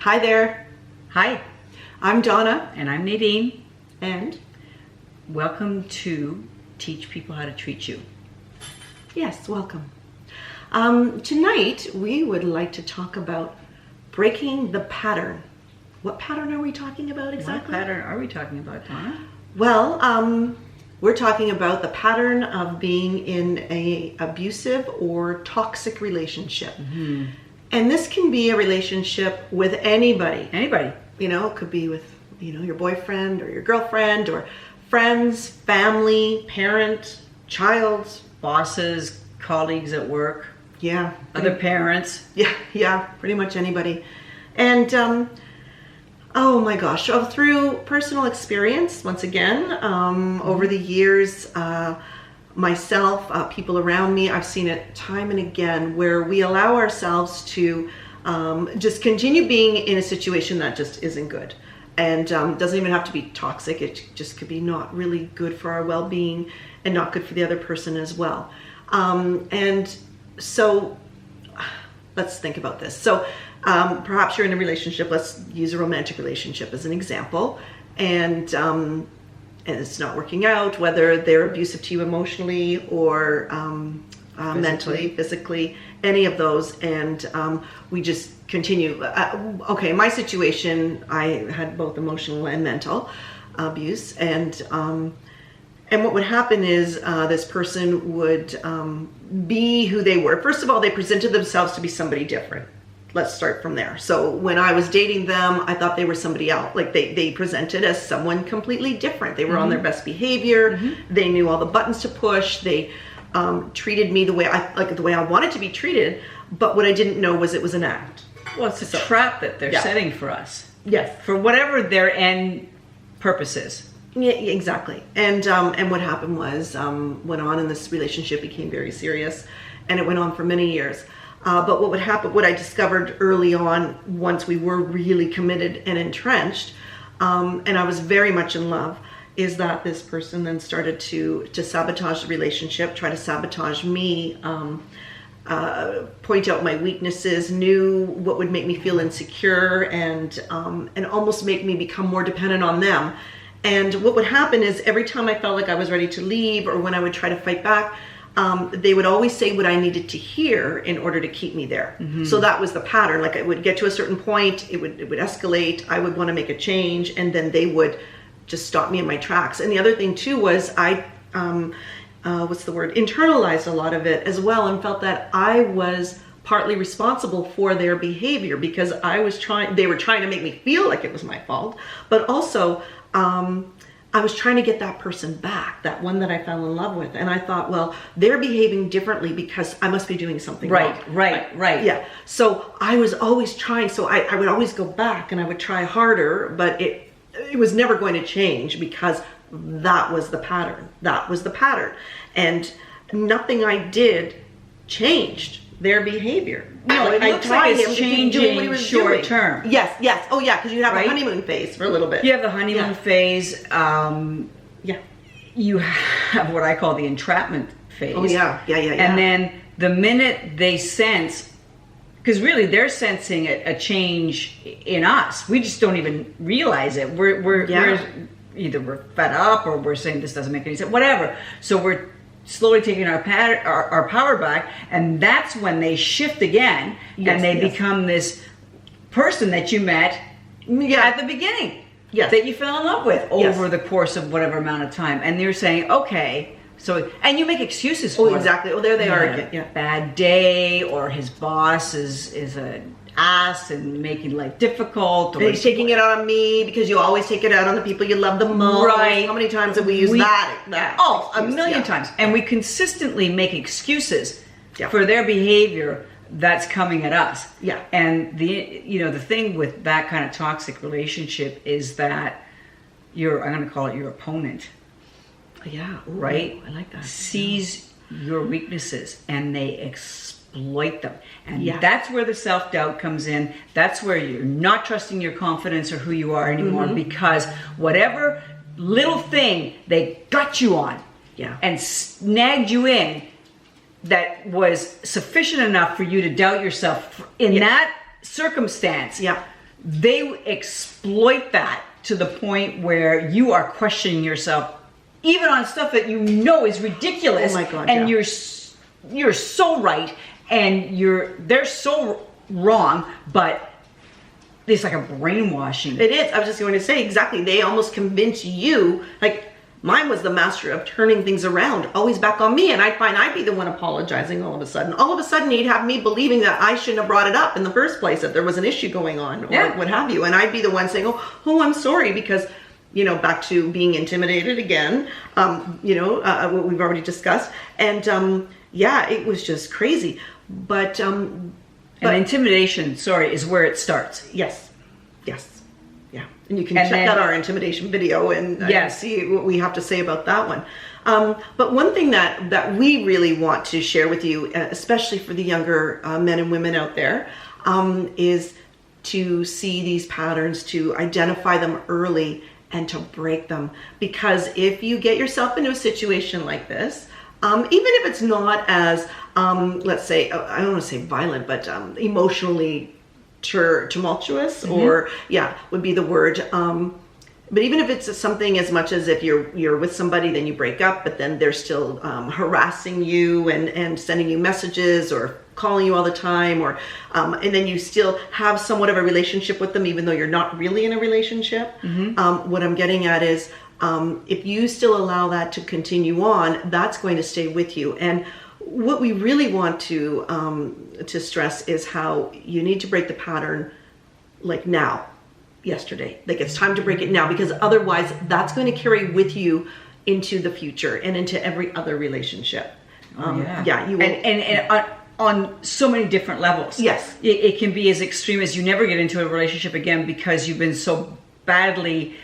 Hi there. Hi, I'm Donna. and I'm Nadine. And Welcome to Teach People How to Treat You. yes, welcome. Tonight we would like to talk about breaking the pattern. What pattern are we talking about exactly? What pattern are we talking about, Donna? Well, we're talking about the pattern of being in a abusive or toxic relationship. And this can be a relationship with anybody. Anybody? You know, it could be with, your boyfriend or your girlfriend or friends, family, parent, child. Bosses, colleagues at work, Yeah. other parents. Yeah, pretty much anybody. And oh my gosh, so through personal experience, once again, over the years, myself, people around me, I've seen it time and again where we allow ourselves to just continue being in a situation that just isn't good. And doesn't even have to be toxic. It just could be not really good for our well-being and not good for the other person as well. And so let's think about this. So perhaps you're in a relationship. Let's use a romantic relationship as an example. And it's not working out, whether they're abusive to you emotionally or mentally, physically, any of those. And we just continue. Okay, my situation, I had both emotional and mental abuse. And what would happen is this person would be who they were. First of all, they presented themselves to be somebody different. Let's start from there. So when I was dating them, I thought they were somebody else. Like they presented as someone completely different. They were on their best behavior. They knew all the buttons to push. They treated me the way I wanted to be treated. But what I didn't know was it was an act. Well, it's a trap that they're setting for us. Yes. For whatever their end purpose is. Yeah, exactly. And what happened was, went on, and this relationship became very serious, and it went on for many years. But what I discovered early on, once we were really committed and entrenched, and I was very much in love, is that this person then started to sabotage the relationship, try to sabotage me, point out my weaknesses, knew what would make me feel insecure, and almost make me become more dependent on them. And what would happen is every time I felt like I was ready to leave, or when I would try to fight back, they would always say what I needed to hear in order to keep me there. So that was the pattern. Like, it would get to a certain point, it would escalate, I would want to make a change, and then they would just stop me in my tracks. And the other thing too was I internalized a lot of it as well, and felt that I was partly responsible for their behavior, because they were trying to make me feel like it was my fault, but also I was trying to get that person back, that one that I fell in love with. And I thought, well, they're behaving differently because I must be doing something wrong. Right. Yeah. So I was always trying. So I would always go back and I would try harder, but it was never going to change, because that was the pattern. That was the pattern. And nothing I did changed their behavior. No, it looks like it's changing short term. Yes. Oh yeah, because you have a honeymoon phase for a little bit. You have the honeymoon phase. Yeah. You have what I call the entrapment phase. Oh yeah. And then the minute they sense, because really they're sensing a change in us, we just don't even realize it. We're either we're fed up, or we're saying this doesn't make any sense, whatever. So we're slowly taking our power back, and that's when they shift again, and they become this person that you met at the beginning, that you fell in love with over the course of whatever amount of time, and you're saying, okay, so, and you make excuses for it. Exactly. Oh, there they are again. Yeah. Bad day, or his boss is an ass and making life difficult, or he's taking it out on me, because you always take it out on the people you love the most. Right. How many times have we used that? Oh, excuse, a million times. And we consistently make excuses for their behavior that's coming at us. Yeah. And the thing with that kind of toxic relationship is that I'm going to call it your opponent. Yeah. Ooh, right? I like that. Sees your weaknesses, and they exploit them. And that's where the self-doubt comes in. That's where you're not trusting your confidence or who you are anymore, because whatever little thing they got you on and snagged you in that was sufficient enough for you to doubt yourself in that circumstance, they exploit that to the point where you are questioning yourself, even on stuff that you know is ridiculous. Oh my God, and yeah. you're so right, and they're so wrong, but it's like a brainwashing. It is. I was just going to say, exactly. They almost convince you, like mine was the master of turning things around, always back on me. And I'd find I'd be the one apologizing all of a sudden. All of a sudden, he'd have me believing that I shouldn't have brought it up in the first place, that there was an issue going on or what have you. And I'd be the one saying, oh, I'm sorry, because, back to being intimidated again, what we've already discussed. And it was just crazy. But intimidation, is where it starts. Yes. Yeah. And you can check out our intimidation video and see what we have to say about that one. But one thing that we really want to share with you, especially for the younger men and women out there, is to see these patterns, to identify them early and to break them. Because if you get yourself into a situation like this, even if it's not as, let's say, I don't want to say violent, but emotionally tumultuous, or would be the word. But even if it's something as much as if you're with somebody, then you break up, but then they're still harassing you and sending you messages or calling you all the time, or and then you still have somewhat of a relationship with them, even though you're not really in a relationship. What I'm getting at is, if you still allow that to continue on, that's going to stay with you. And what we really want to stress is how you need to break the pattern, like now, yesterday. Like it's time to break it now, because otherwise that's going to carry with you into the future and into every other relationship. You will. And on so many different levels. Yes. It can be as extreme as you never get into a relationship again because you've been so badly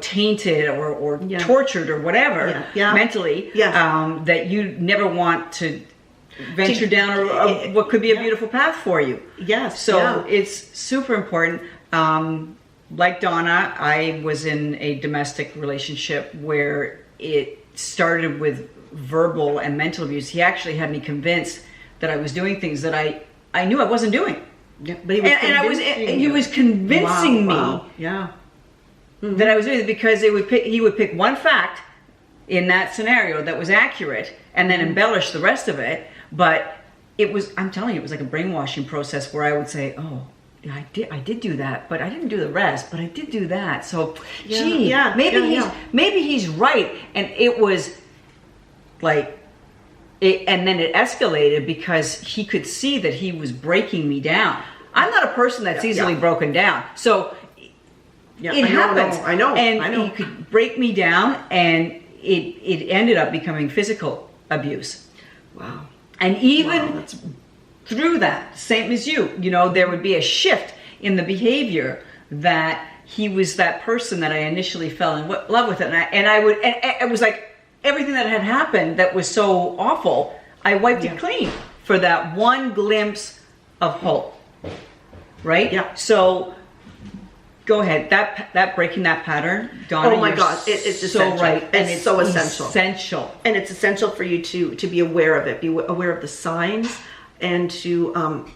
tainted or tortured or whatever mentally, that you never want to venture down what could be a beautiful path for you. Yes. So it's super important. Like Donna, I was in a domestic relationship where it started with verbal and mental abuse. He actually had me convinced that I was doing things that I knew I wasn't doing. Yeah, but he was convincing me. Yeah. That I was doing it, because he would pick one fact in that scenario that was accurate and then embellish the rest of it. But I'm telling you, it was like a brainwashing process where I would say, oh, yeah, I did do that, but I didn't do the rest, but I did do that. So, maybe he's right. And it was like, and then it escalated because he could see that he was breaking me down. I'm not a person that's easily broken down. So, it happens. I know. He could break me down, and it ended up becoming physical abuse. Wow. And even through that, same as you, there would be a shift in the behavior that he was that person that I initially fell in love with. And it was like everything that had happened that was so awful, I wiped it clean for that one glimpse of hope. Right? Yeah. So go ahead. That breaking that pattern, Donna. Oh my God, it's essential. So right, and it's so essential. Essential, and it's essential for you to be aware of it, be aware of the signs, and to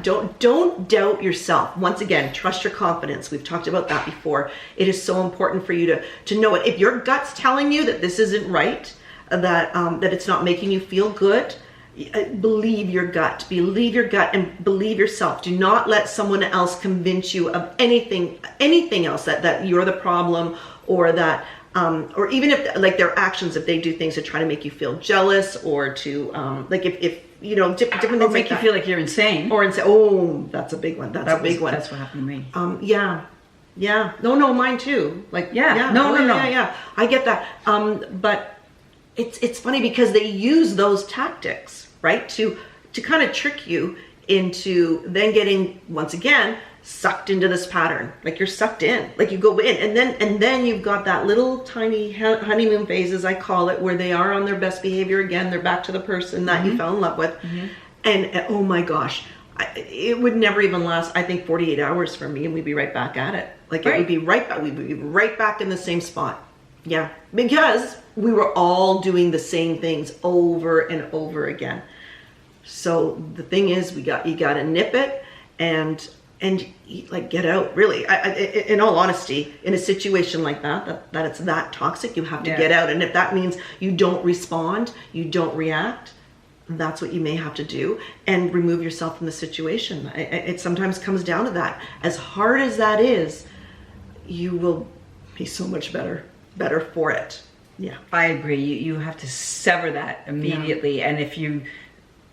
don't doubt yourself. Once again, trust your confidence. We've talked about that before. It is so important for you to know it. If your gut's telling you that this isn't right, that it's not making you feel good, believe your gut, and believe yourself. Do not let someone else convince you of anything else that you're the problem, or that or even if like their actions, if they do things to try to make you feel jealous, or to like if different things, or make you feel like you're insane, or insane. Oh, that's a big one. That's a big one. That's what happened to me. No, mine too. Like no. I get that. But it's funny because they use those tactics, right, to kind of trick you into then getting, once again, sucked into this pattern. Like you're sucked in, like you go in, and then you've got that little tiny honeymoon phase, as I call it, where they are on their best behavior again. They're back to the person that you fell in love with, and oh my gosh, it would never even last, I think, 48 hours for me, and we'd be right back at it. Like it would be we'd be right back in the same spot. Yeah, because we were all doing the same things over and over again. So the thing is, you got to nip it and like get out. Really, in all honesty, in a situation like that it's that toxic, you have to get out. And if that means you don't respond, you don't react, that's what you may have to do, and remove yourself from the situation. It sometimes comes down to that. As hard as that is, you will be so much better for it. Yeah, I agree. You have to sever that immediately. And if you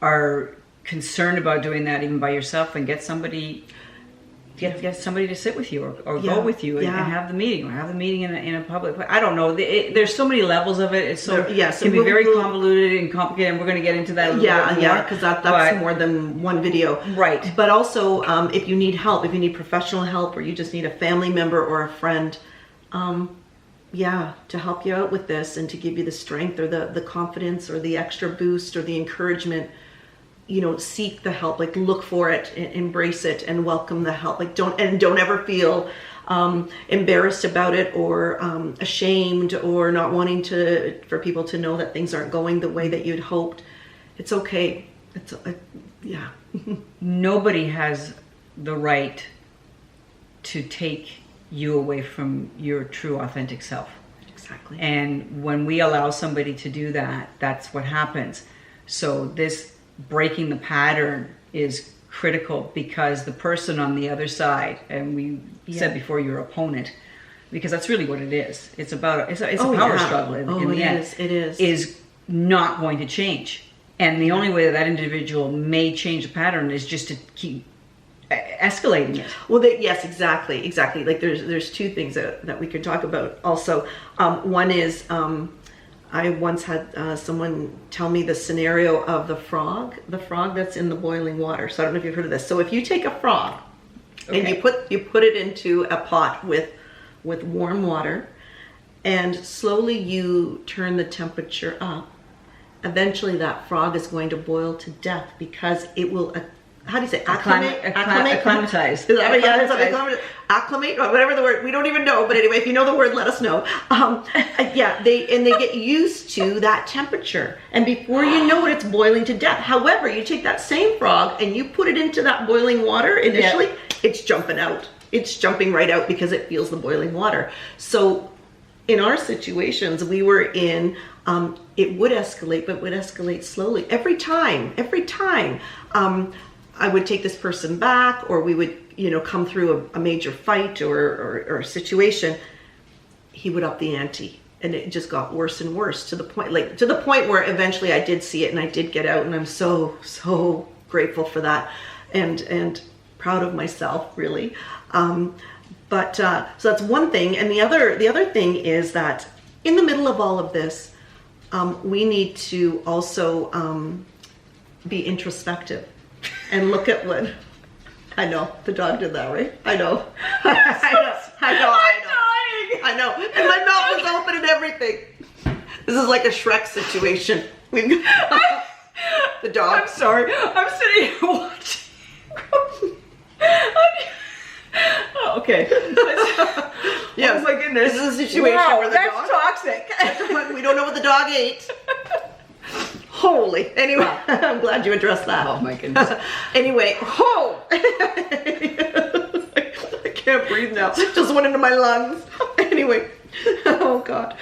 are concerned about doing that even by yourself, and get somebody to sit with you or go with you and have the meeting, or have the meeting in a public place. I don't know. There's so many levels of it. It's so it can be very convoluted and complicated, and we're going to get into that a little bit more. Because that's more than one video. Right. But also, if you need help, if you need professional help, or you just need a family member or a friend, to help you out with this and to give you the strength or the confidence or the extra boost or the encouragement, seek the help. Like, look for it, embrace it, and welcome the help. Like, don't ever feel embarrassed about it, or ashamed, or not wanting for people to know that things aren't going the way that you'd hoped. It's okay. Nobody has the right to take you away from your true authentic self. Exactly. And when we allow somebody to do that, that's what happens. So this breaking the pattern is critical, because the person on the other side, and we said before, your opponent, because that's really what it is. It's a power struggle in the end. It is. Is not going to change. And the only way that individual may change the pattern is just to keep escalating it. Well, yes, exactly. Like, there's two things that we could talk about also. One is, I once had someone tell me the scenario of the frog that's in the boiling water. So I don't know if you've heard of this. So if you take a frog and you put it into a pot with warm water, and slowly you turn the temperature up, eventually that frog is going to boil to death, because it will, how do you say, acclimatize. Acclimate, or whatever the word, we don't even know, but anyway, if you know the word, let us know. They get used to that temperature, and before you know it, it's boiling to death. However, you take that same frog and you put it into that boiling water initially, it's jumping out. It's jumping right out, because it feels the boiling water. So in our situations, we were in, it would escalate, but would escalate slowly. Every time, I would take this person back, or we would, come through a major fight or a situation, he would up the ante, and it just got worse and worse, to the point where eventually I did see it and I did get out, and I'm so, so grateful for that, and proud of myself, really. So that's one thing. And the other thing is that in the middle of all of this, we need to also be introspective and look at what, I know, the dog did that, right? I know. I know. And my mouth was open and everything. This is like a Shrek situation. The dog. I'm sorry. I'm sitting here watching. Oh, okay. Yes. Oh my goodness. This is a situation where the that's dog. toxic. We don't know what the dog ate. Holy. Anyway, I'm glad you addressed that. Oh my goodness. Anyway, I can't breathe now. Just went into my lungs. Anyway. Oh God.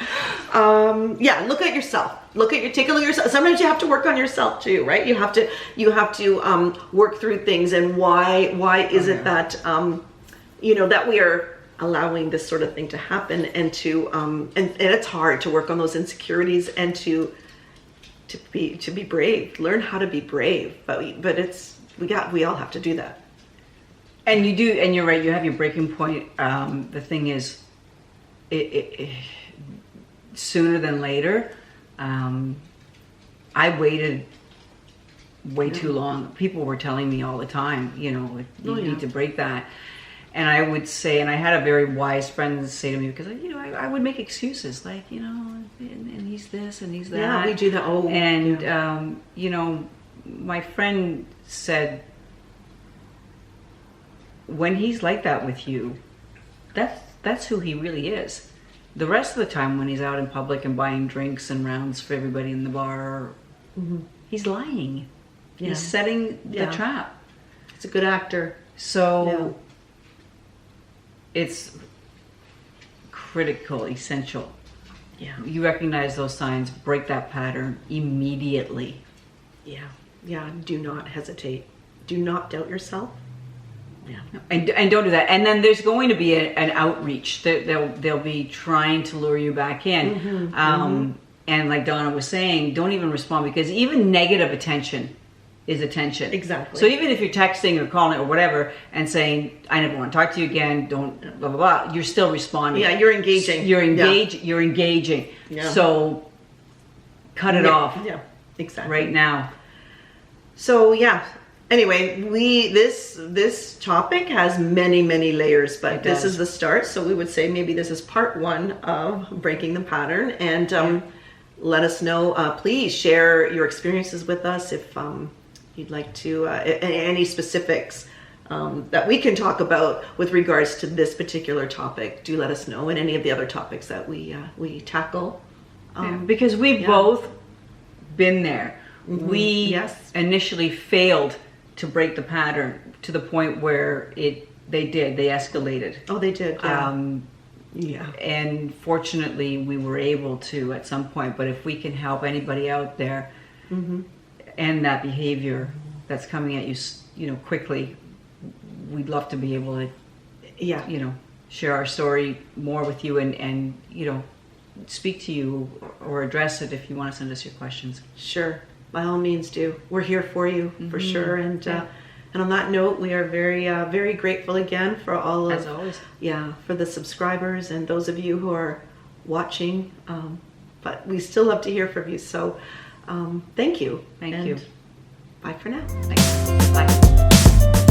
Look at yourself. Take a look at yourself. Sometimes you have to work on yourself too, right? You have to work through things, and why is it that that we are allowing this sort of thing to happen, and to and it's hard to work on those insecurities, and to be brave. Learn how to be brave, but we all have to do that. And you do, and you're right. You have your breaking point. The thing is, it sooner than later. I waited way too long. People were telling me all the time, you need to break that. And I would say, and I had a very wise friend say to me, because I would make excuses like, and he's this and he's that. Yeah, we do that. Oh, and my friend said, when he's like that with you, that's who he really is. The rest of the time, when he's out in public and buying drinks and rounds for everybody in the bar, he's lying. Yeah. He's setting the trap. He's a good actor. So it's critical, essential. Yeah. You recognize those signs, break that pattern immediately. Yeah. Yeah. Do not hesitate. Do not doubt yourself. Yeah. And don't do that. And then there's going to be an outreach. They'll be trying to lure you back in. And like Donna was saying, don't even respond, because even negative attention is attention. Exactly. So even if you're texting or calling or whatever and saying, I never want to talk to you again, don't blah, blah, blah, you're still responding. Yeah, you're engaging. You're engaging. Yeah. So cut it off. Yeah, exactly. Right now. So yeah. Anyway, this topic has many layers, but this is the start. So we would say maybe this is part 1 of breaking the pattern, and let us know. Please share your experiences with us if you'd like to. Any specifics that we can talk about with regards to this particular topic, do let us know. And any of the other topics that we tackle, because we've both been there. We initially failed to break the pattern to the point where they escalated. Oh, they did. Yeah. And fortunately, we were able to at some point. But if we can help anybody out there end that behavior that's coming at you, quickly, we'd love to be able to, share our story more with you and speak to you or address it if you want to send us your questions. Sure. By all means do. We're here for you, for sure. And on that note, we are very grateful again for all of, as always, for the subscribers and those of you who are watching. But we still love to hear from you. So thank you. Thank you. Bye for now. Thanks. Bye.